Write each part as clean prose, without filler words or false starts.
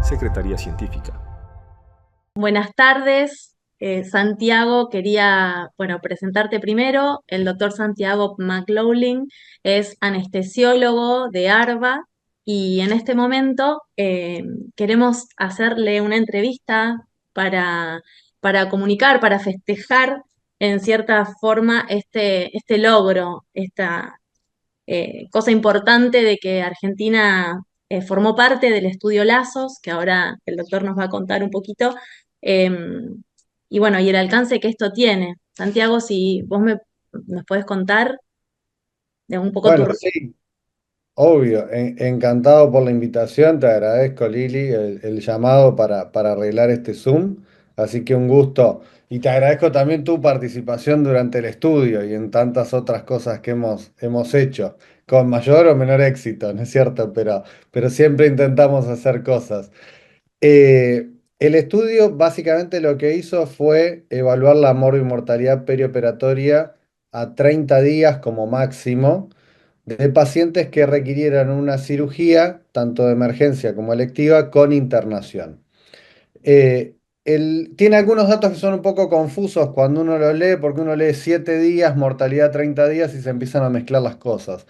Secretaría Científica. Buenas tardes, Santiago. Quería, presentarte primero. El doctor Santiago McLaughlin es anestesiólogo de ARBA y en este momento queremos hacerle una entrevista para, para comunicar, para festejar en cierta forma este logro, esta cosa importante de que Argentina formó parte del estudio Lazos, que ahora el doctor nos va a contar un poquito, eh, y bueno, y el alcance que esto tiene. Santiago, si nos puedes contar de un poco tu Bueno, rol. sí, obvio. Encantado por la invitación. Te agradezco, Lili, el llamado para arreglar este Zoom. Así que un gusto. Y te agradezco también tu participación durante el estudio y en tantas otras cosas que hemos hecho, con mayor o menor éxito, ¿no es cierto? Pero siempre intentamos hacer cosas. El estudio básicamente lo que hizo fue evaluar la mortalidad perioperatoria a 30 días como máximo de pacientes que requirieran una cirugía, tanto de emergencia como electiva, con internación. Eh, Tiene algunos datos que son un poco confusos cuando uno lo lee, porque uno lee 7 días, mortalidad 30 días y se empiezan a mezclar las cosas.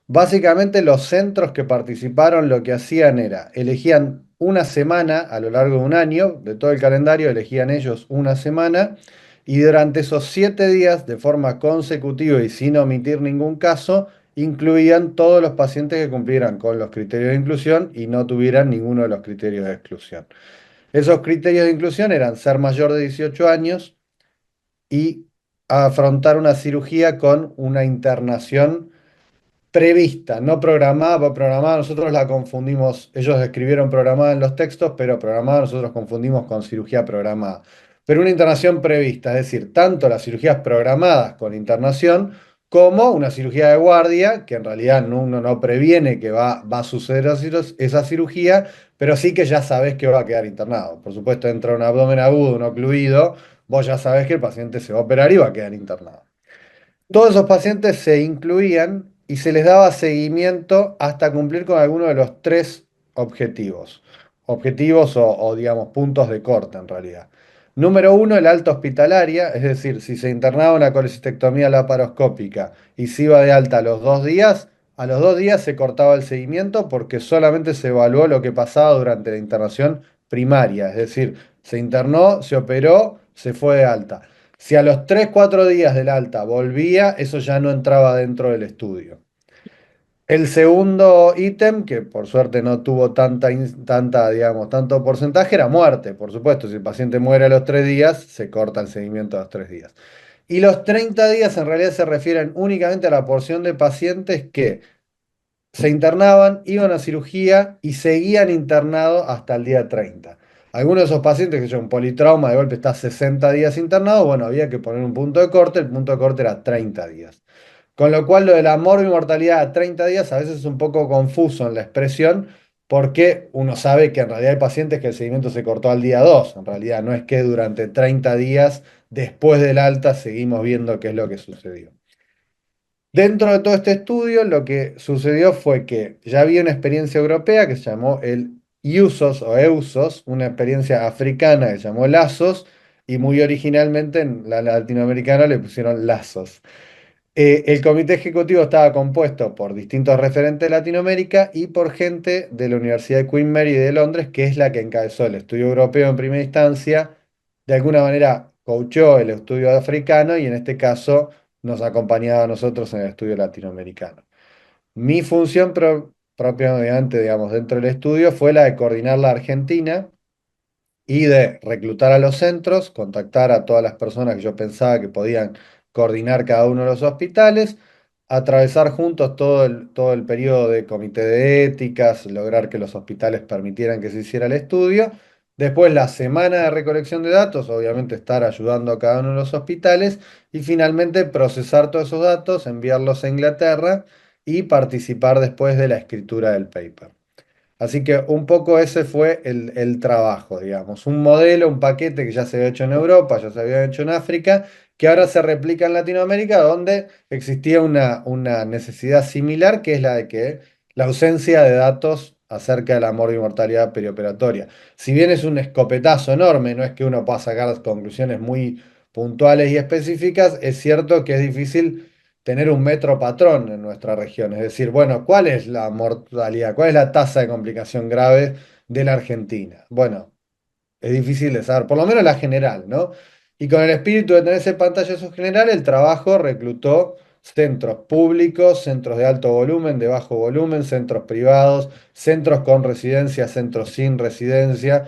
Básicamente los centros que participaron lo que hacían era, elegían una semana a lo largo de un año, de todo el calendario, elegían ellos una semana, y durante esos 7 días, de forma consecutiva y sin omitir ningún caso, incluían todos los pacientes que cumplieran con los criterios de inclusión y no tuvieran ninguno de los criterios de exclusión. Esos criterios de inclusión eran ser mayor de 18 años y afrontar una cirugía con una internación prevista, no programada, porque programada nosotros la confundimos, ellos escribieron programada en los textos, pero programada nosotros confundimos con cirugía programada. Pero una internación prevista, es decir, tanto las cirugías programadas con internación como una cirugía de guardia, que en realidad uno no previene que va a suceder esa cirugía, pero sí que ya sabes que va a quedar internado. Por supuesto, entra un abdomen agudo, un ocluido, vos ya sabés que el paciente se va a operar y va a quedar internado. Todos esos pacientes se incluían y se les daba seguimiento hasta cumplir con alguno de los tres objetivos. Objetivos digamos, puntos de corte en realidad. Número uno, el alta hospitalaria, es decir, si se internaba una colecistectomía laparoscópica y se iba de alta a los 2 días se cortaba el seguimiento porque solamente se evaluó lo que pasaba durante la internación primaria, es decir, se internó, se operó, se fue de alta. Si a los 3 4 días del alta volvía, eso ya no entraba dentro del estudio. El segundo ítem, que por suerte no tuvo digamos, tanto porcentaje, era muerte. Por supuesto, si el paciente muere a los 3 días, se corta el seguimiento a los 3 días. Y los 30 días en realidad se refieren únicamente a la porción de pacientes que se internaban, iban a cirugía y seguían internados hasta el día 30. Algunos de esos pacientes que son politrauma, de golpe está 60 días internado, bueno, había que poner un punto de corte, el punto de corte era 30 días. Con lo cual lo de la mortalidad a 30 días a veces es un poco confuso en la expresión, porque uno sabe que en realidad hay pacientes que el seguimiento se cortó al día 2. En realidad no es que durante 30 días después del alta seguimos viendo qué es lo que sucedió. Dentro de todo este estudio, lo que sucedió fue que ya había una experiencia europea que se llamó el IUSOS o EUSOS, una experiencia africana que se llamó LAZOS, y muy originalmente en la latinoamericana le pusieron LAZOS. El comité ejecutivo estaba compuesto por distintos referentes de Latinoamérica y por gente de la Universidad de Queen Mary de Londres, que es la que encabezó el estudio europeo en primera instancia, de alguna manera coachó el estudio africano y en este caso nos acompañaba a nosotros en el estudio latinoamericano. Mi función propiamente, digamos, dentro del estudio fue la de coordinar la Argentina y de reclutar a los centros, contactar a todas las personas que yo pensaba que podían coordinar cada uno de los hospitales, atravesar juntos todo el periodo de comité de éticas, lograr que los hospitales permitieran que se hiciera el estudio. Después la semana de recolección de datos, obviamente estar ayudando a cada uno de los hospitales y finalmente procesar todos esos datos, enviarlos a Inglaterra y participar después de la escritura del paper. Así que un poco ese fue el trabajo, digamos. Un modelo, un paquete que ya se había hecho en Europa, ya se había hecho en África, que ahora se replica en Latinoamérica, donde existía una necesidad similar, que es la de que la ausencia de datos acerca de la mortalidad perioperatoria. Si bien es un escopetazo enorme, no es que uno pueda sacar conclusiones muy puntuales y específicas, es cierto que es difícil tener un metro patrón en nuestra región. Es decir, bueno, ¿cuál es la mortalidad? ¿Cuál es la tasa de complicación grave de la Argentina? Bueno, es difícil de saber, por lo menos la general, ¿no? Y con el espíritu de tener ese pantallazo general, el trabajo reclutó centros públicos, centros de alto volumen, de bajo volumen, centros privados, centros con residencia, centros sin residencia,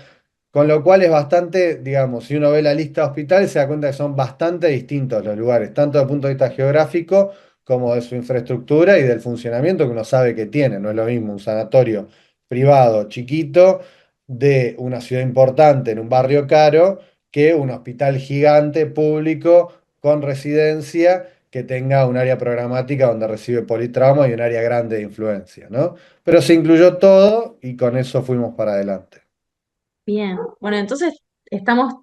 con lo cual es bastante, digamos, si uno ve la lista de hospitales, se da cuenta que son bastante distintos los lugares, tanto desde el punto de vista geográfico como de su infraestructura y del funcionamiento que uno sabe que tiene. No es lo mismo un sanatorio privado chiquito de una ciudad importante en un barrio caro que un hospital gigante público con residencia que tenga un área programática donde recibe politrauma y un área grande de influencia, ¿no? Pero se incluyó todo y con eso fuimos para adelante. Bien, bueno, entonces estamos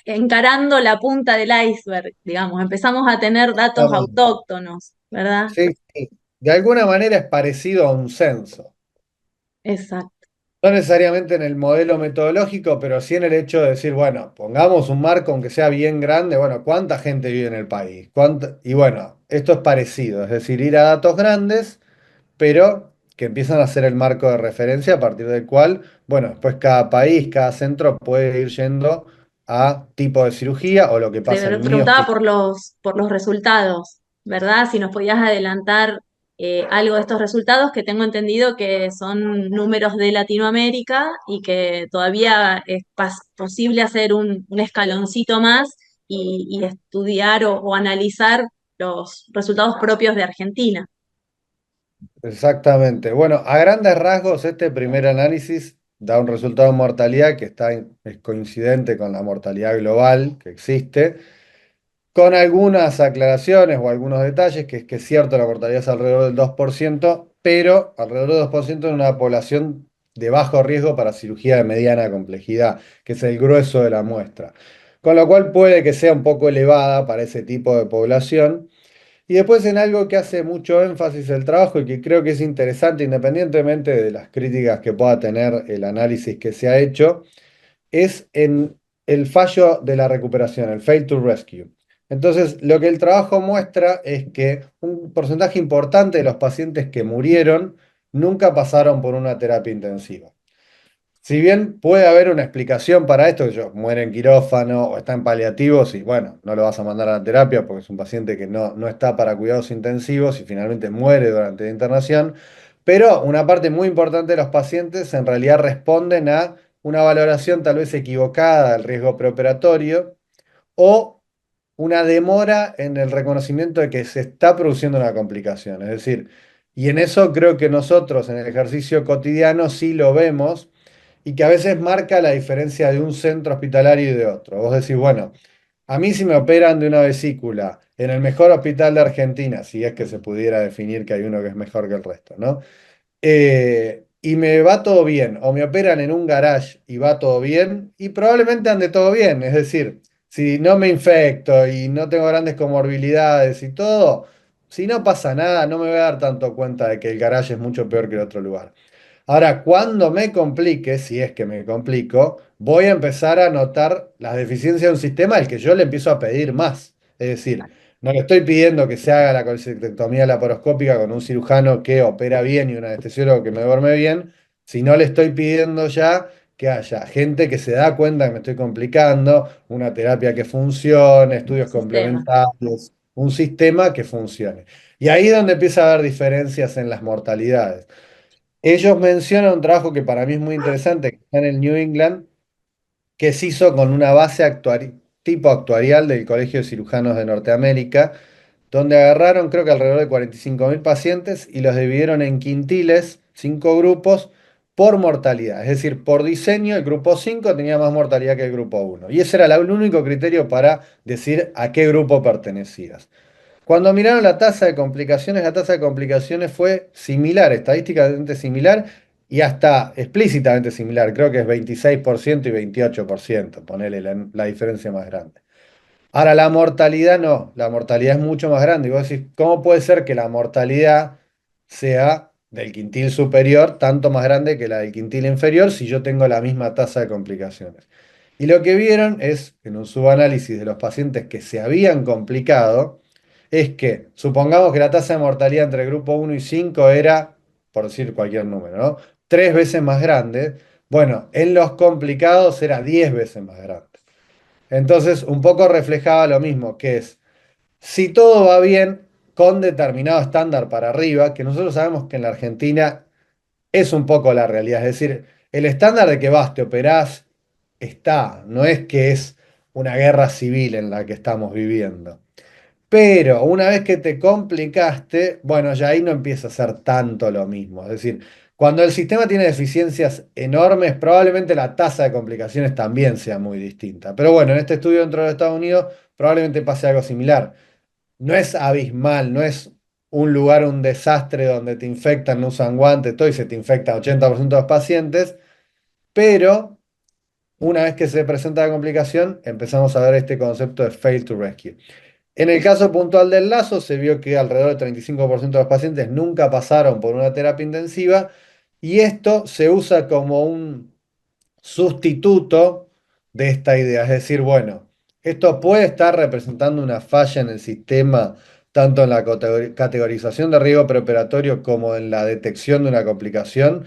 encarando la punta del iceberg, digamos, empezamos a tener datos Exactamente. autóctonos, ¿verdad? Sí, sí. De alguna manera es parecido a un censo. Exacto. No necesariamente en el modelo metodológico, pero sí en el hecho de decir, bueno, pongamos un marco aunque sea bien grande, bueno, ¿cuánta gente vive en el país? Y bueno, esto es parecido, es decir, ir a datos grandes, pero que empiezan a ser el marco de referencia a partir del cual, bueno, después cada país, cada centro puede ir yendo a tipo de cirugía o lo que Te pasa en mi preguntaba hospital. por los resultados, ¿verdad? Si nos podías adelantar algo de estos resultados, que tengo entendido que son números de Latinoamérica y que todavía es posible hacer un escaloncito más y estudiar o analizar los resultados propios de Argentina. Exactamente. Bueno, a grandes rasgos, este primer análisis da un resultado de mortalidad que es coincidente con la mortalidad global que existe, con algunas aclaraciones o algunos detalles, que es que es cierto, la mortalidad es alrededor del 2%, pero alrededor del 2% en una población de bajo riesgo para cirugía de mediana complejidad, que es el grueso de la muestra. Con lo cual puede que sea un poco elevada para ese tipo de población. Y después en algo que hace mucho énfasis el trabajo y que creo que es interesante, independientemente de las críticas que pueda tener el análisis que se ha hecho, es en el fallo de la recuperación, el fail to rescue. Entonces, lo que el trabajo muestra es que un porcentaje importante de los pacientes que murieron nunca pasaron por una terapia intensiva. Si bien puede haber una explicación para esto, que yo muere en quirófano o está en paliativos y bueno, no lo vas a mandar a la terapia porque es un paciente que no está para cuidados intensivos y finalmente muere durante la internación, pero una parte muy importante de los pacientes en realidad responden a una valoración tal vez equivocada del riesgo preoperatorio o una demora en el reconocimiento de que se está produciendo una complicación. Es decir, y en eso creo que nosotros en el ejercicio cotidiano sí lo vemos y que a veces marca la diferencia de un centro hospitalario y de otro. Vos decís, bueno, a mí si me operan de una vesícula en el mejor hospital de Argentina, si es que se pudiera definir que hay uno que es mejor que el resto, ¿no? Y me va todo bien, o me operan en un garage y va todo bien, y probablemente ande todo bien, es decir, si no me infecto y no tengo grandes comorbilidades y todo, si no pasa nada, no me voy a dar tanto cuenta de que el garage es mucho peor que el otro lugar. Ahora, cuando me complique, si es que me complico, voy a empezar a notar las deficiencias de un sistema al que yo le empiezo a pedir más. Es decir, no le estoy pidiendo que se haga la colecistectomía laparoscópica con un cirujano que opera bien y un anestesiólogo que me duerme bien, sino le estoy pidiendo ya que haya gente que se da cuenta que me estoy complicando, una terapia que funcione, estudios Sistema. complementarios, un sistema que funcione. Y ahí es donde empieza a haber diferencias en las mortalidades. Ellos mencionan un trabajo que para mí es muy interesante, que está en el New England, que se hizo con una base tipo actuarial del Colegio de Cirujanos de Norteamérica, donde agarraron creo que alrededor de 45.000 pacientes y los dividieron en quintiles, 5 grupos, por mortalidad. Es decir, por diseño, el grupo 5 tenía más mortalidad que el grupo uno. Y ese era el único criterio para decir a qué grupo pertenecías. Cuando miraron la tasa de complicaciones fue similar, estadísticamente similar y hasta explícitamente similar. Creo que es 26% y 28%, ponele la diferencia más grande. Ahora, la mortalidad no, la mortalidad es mucho más grande. Y vos decís, ¿cómo puede ser que la mortalidad sea del quintil superior, tanto más grande que la del quintil inferior, si yo tengo la misma tasa de complicaciones. Y lo que vieron es, en un subanálisis de los pacientes que se habían complicado, es que, supongamos que la tasa de mortalidad entre el grupo 1 y 5 era, por decir cualquier número, ¿no? 3 veces más grande. Bueno, en los complicados era 10 veces más grande. Entonces, un poco reflejaba lo mismo, que es, si todo va bien con determinado estándar para arriba, que nosotros sabemos que en la Argentina es un poco la realidad, es decir, el estándar de que vas, te operás, está, no es que es una guerra civil en la que estamos viviendo. Pero una vez que te complicaste, bueno, ya ahí no empieza a ser tanto lo mismo. Es decir, cuando el sistema tiene deficiencias enormes, probablemente la tasa de complicaciones también sea muy distinta. Pero bueno, en este estudio dentro de Estados Unidos probablemente pase algo similar. No es abismal, no es un lugar, un desastre donde te infectan, no usan guantes, todo y se te infecta 80% de los pacientes, pero una vez que se presenta la complicación, empezamos a ver este concepto de fail to rescue. En el caso puntual del lazo, se vio que alrededor del 35% de los pacientes nunca pasaron por una terapia intensiva y esto se usa como un sustituto de esta idea. Es decir, bueno, esto puede estar representando una falla en el sistema, tanto en la categorización de riesgo preoperatorio como en la detección de una complicación,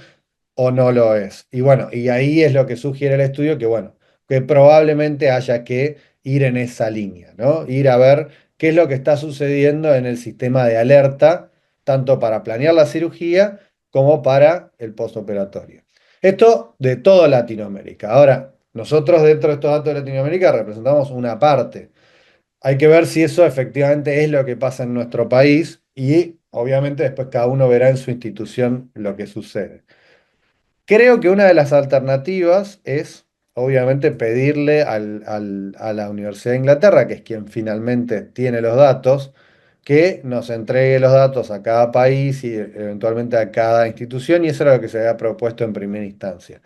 o no lo es. Y bueno, y ahí es lo que sugiere el estudio, que bueno, que probablemente haya que ir en esa línea, ¿no? Ir a ver qué es lo que está sucediendo en el sistema de alerta, tanto para planear la cirugía como para el postoperatorio. Esto de toda Latinoamérica. Ahora, nosotros dentro de estos datos de Latinoamérica representamos una parte. Hay que ver si eso efectivamente es lo que pasa en nuestro país y obviamente después cada uno verá en su institución lo que sucede. Creo que una de las alternativas es, obviamente, pedirle a la Universidad de Inglaterra, que es quien finalmente tiene los datos, que nos entregue los datos a cada país y eventualmente a cada institución, y eso era lo que se había propuesto en primera instancia.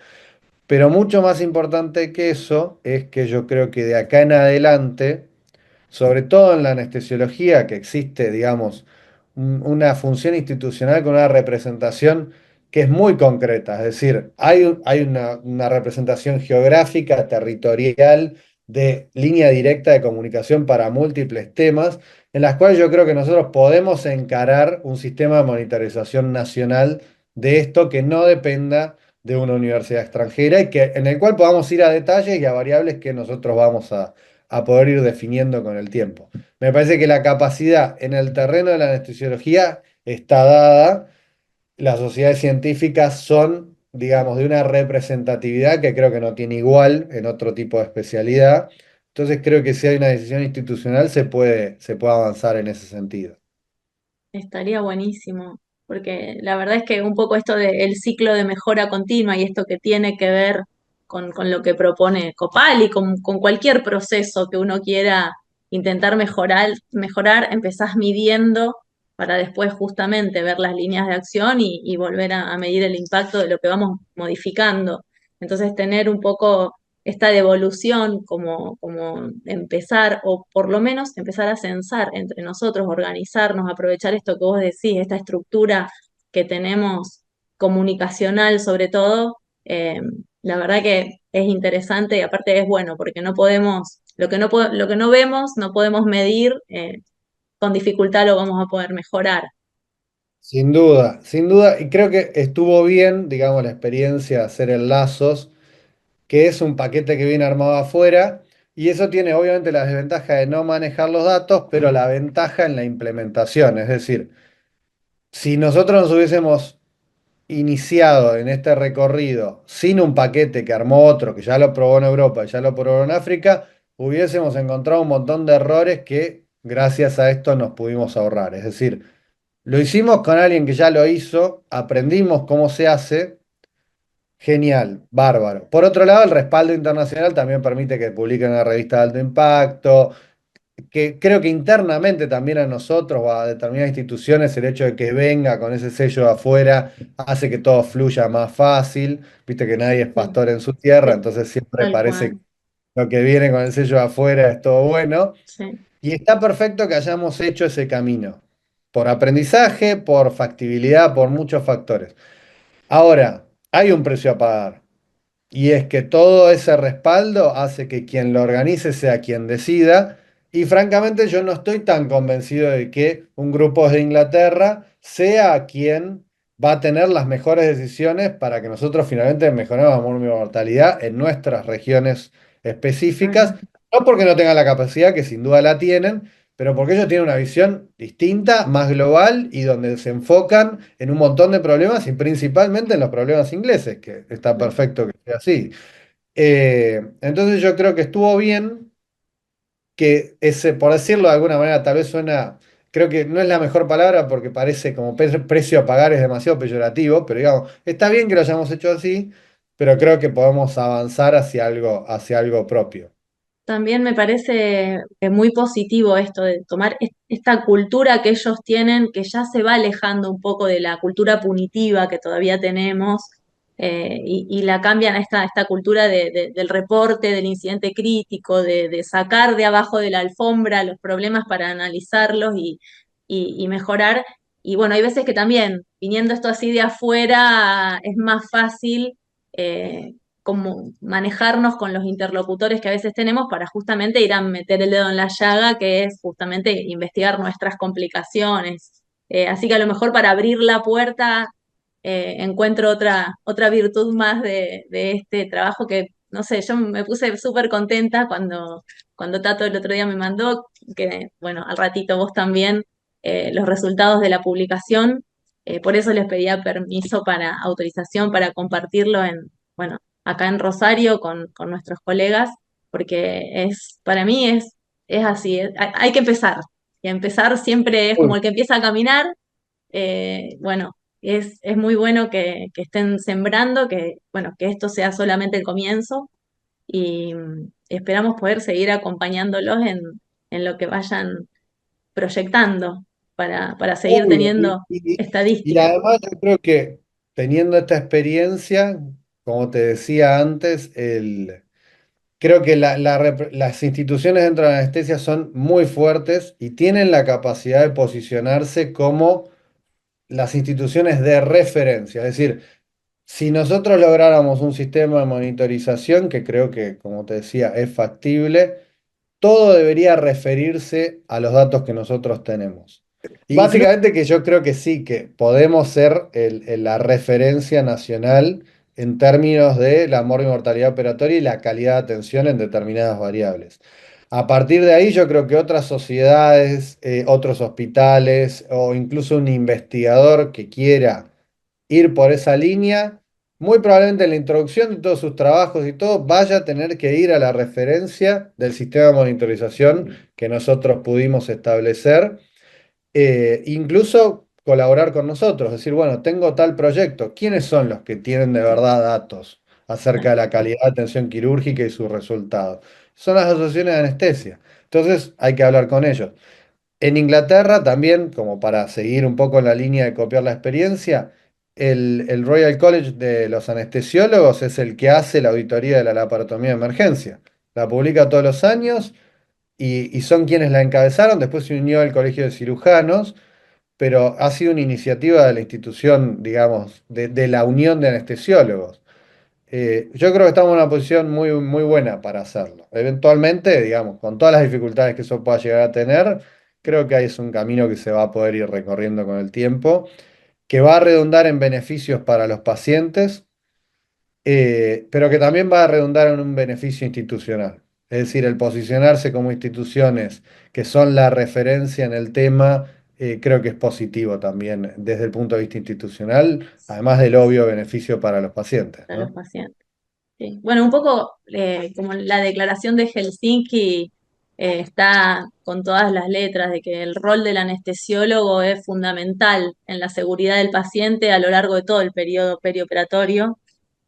Pero mucho más importante que eso es que yo creo que de acá en adelante, sobre todo en la anestesiología, que existe, digamos, una función institucional con una representación que es muy concreta, es decir, hay una representación geográfica, territorial, de línea directa de comunicación para múltiples temas, en las cuales yo creo que nosotros podemos encarar un sistema de monitorización nacional de esto que no dependa de una universidad extranjera y que, en el cual podamos ir a detalles y a variables que nosotros vamos a poder ir definiendo con el tiempo. Me parece que la capacidad en el terreno de la anestesiología está dada. Las sociedades científicas son, digamos, de una representatividad que creo que no tiene igual en otro tipo de especialidad. Entonces creo que si hay una decisión institucional se puede avanzar en ese sentido. Estaría buenísimo, porque la verdad es que un poco esto del ciclo de mejora continua y esto que tiene que ver con lo que propone Copal y con cualquier proceso que uno quiera intentar mejorar, empezás midiendo para después justamente ver las líneas de acción y volver a medir el impacto de lo que vamos modificando. Entonces, tener un poco esta devolución, como empezar, o por lo menos empezar a censar entre nosotros, organizarnos, aprovechar esto que vos decís, esta estructura que tenemos comunicacional sobre todo, la verdad que es interesante y aparte es bueno, porque no podemos, lo que no vemos, no podemos medir, con dificultad lo vamos a poder mejorar. Sin duda, y creo que estuvo bien, digamos, la experiencia de hacer el Lazos, que es un paquete que viene armado afuera, y eso tiene obviamente la desventaja de no manejar los datos, pero la ventaja en la implementación. Es decir, si nosotros nos hubiésemos iniciado en este recorrido sin un paquete que armó otro, que ya lo probó en Europa y ya lo probó en África, hubiésemos encontrado un montón de errores que gracias a esto nos pudimos ahorrar. Es decir, lo hicimos con alguien que ya lo hizo, aprendimos cómo se hace. Genial, bárbaro. Por otro lado, el respaldo internacional también permite que publiquen en una revista de alto impacto, que creo que internamente también a nosotros o a determinadas instituciones el hecho de que venga con ese sello de afuera hace que todo fluya más fácil. Viste que nadie es Sí, pastor en su tierra, sí, entonces siempre tal parece cual. que lo que viene con el sello de afuera es todo bueno. Sí. Y está perfecto que hayamos hecho ese camino. por aprendizaje, por factibilidad, por muchos factores. Ahora, hay un precio a pagar. Y es que todo ese respaldo hace que quien lo organice sea quien decida. Y francamente yo no estoy tan convencido de que un grupo de Inglaterra sea quien va a tener las mejores decisiones para que nosotros finalmente mejoremos la mortalidad en nuestras regiones específicas. Ujú. No porque no tengan la capacidad, que sin duda la tienen, pero porque ellos tienen una visión distinta, más global y donde se enfocan en un montón de problemas y principalmente en los problemas ingleses, que está perfecto que sea así. Entonces yo creo que estuvo bien que ese, por decirlo de alguna manera, tal vez suena, creo que no es la mejor palabra porque parece como precio a pagar es demasiado peyorativo, pero digamos, está bien que lo hayamos hecho así, pero creo que podemos avanzar hacia algo propio. También me parece muy positivo esto de tomar esta cultura que ellos tienen, que ya se va alejando un poco de la cultura punitiva que todavía tenemos, y la cambian a esta cultura del reporte, del incidente crítico, de sacar de abajo de la alfombra los problemas para analizarlos y mejorar. Y bueno, hay veces que también, viniendo esto así de afuera, es más fácil. Como manejarnos con los interlocutores que a veces tenemos para justamente ir a meter el dedo en la llaga, que es justamente investigar nuestras complicaciones. Así que a lo mejor para abrir la puerta encuentro otra virtud más de este trabajo que, no sé, yo me puse súper contenta cuando Tato el otro día me mandó, que bueno, al ratito vos también, los resultados de la publicación. Por eso les pedía permiso para autorización para compartirlo bueno, acá en Rosario con nuestros colegas, porque para mí es así, hay que empezar. Y empezar siempre es como Uy. el que empieza a caminar. Bueno, es muy bueno que estén sembrando, bueno, que esto sea solamente el comienzo y esperamos poder seguir acompañándolos en lo que vayan proyectando para seguir Obvio. teniendo Y estadísticas. además yo creo que teniendo esta experiencia, como te decía antes, creo que las instituciones dentro de la anestesia son muy fuertes y tienen la capacidad de posicionarse como las instituciones de referencia. Es decir, si nosotros lográramos un sistema de monitorización, que creo que, como te decía, es factible, todo debería referirse a los datos que nosotros tenemos. Y básicamente que yo creo que sí, que podemos ser la referencia nacional en términos de la mortalidad operatoria y la calidad de atención en determinadas variables. A partir de ahí yo creo que otras sociedades, otros hospitales o incluso un investigador que quiera ir por esa línea, muy probablemente en la introducción de todos sus trabajos y todo, vaya a tener que ir a la referencia del sistema de monitorización que nosotros pudimos establecer, incluso colaborar con nosotros, decir, bueno, tengo tal proyecto, ¿quiénes son los que tienen de verdad datos acerca de la calidad de atención quirúrgica y sus resultados? Son las asociaciones de anestesia. Entonces hay que hablar con ellos. En Inglaterra también, como para seguir un poco en la línea de copiar la experiencia, el Royal College de los anestesiólogos es el que hace la auditoría de la laparotomía de emergencia. La publica todos los años y son quienes la encabezaron. Después se unió el Colegio de Cirujanos, pero ha sido una iniciativa de la institución, digamos, de la Unión de Anestesiólogos. Yo creo que estamos en una posición muy, muy buena para hacerlo. Eventualmente, digamos, con todas las dificultades que eso pueda llegar a tener, creo que ahí es un camino que se va a poder ir recorriendo con el tiempo, que va a redundar en beneficios para los pacientes, pero que también va a redundar en un beneficio institucional. Es decir, el posicionarse como instituciones que son la referencia en el tema, creo que es positivo también desde el punto de vista institucional, además del obvio beneficio para los pacientes, Para los ¿no? pacientes. Sí. Bueno, un poco como la declaración de Helsinki está con todas las letras de que el rol del anestesiólogo es fundamental en la seguridad del paciente a lo largo de todo el periodo perioperatorio.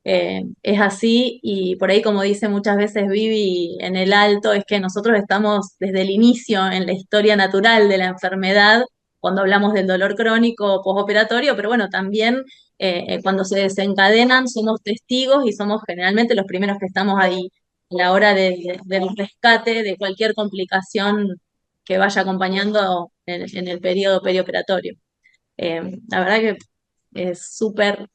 Es así y por ahí, como dice muchas veces Vivi en el alto, es que nosotros estamos desde el inicio en la historia natural de la enfermedad, cuando hablamos del dolor crónico postoperatorio, pero bueno, también cuando se desencadenan somos testigos y somos generalmente los primeros que estamos ahí a la hora del rescate de cualquier complicación que vaya acompañando en el periodo perioperatorio. La verdad que es súper,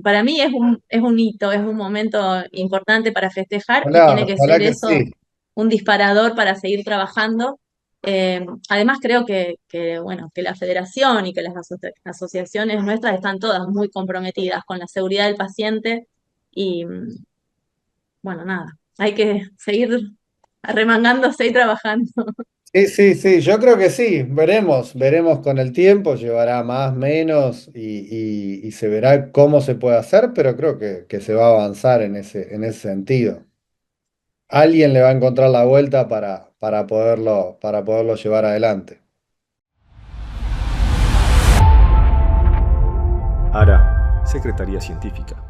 para mí es un hito, es un momento importante para festejar y Ojalá, tiene que ojalá ser que eso sí. un disparador para seguir trabajando. Además creo bueno, que la federación y que las asociaciones nuestras están todas muy comprometidas con la seguridad del paciente y bueno, nada, hay que seguir arremangándose y trabajando. Sí, sí, sí, yo creo que sí, veremos con el tiempo, llevará más, menos y se verá cómo se puede hacer, pero creo que se va a avanzar en ese sentido. Alguien le va a encontrar la vuelta para poderlo llevar adelante. ARA, Secretaría Científica.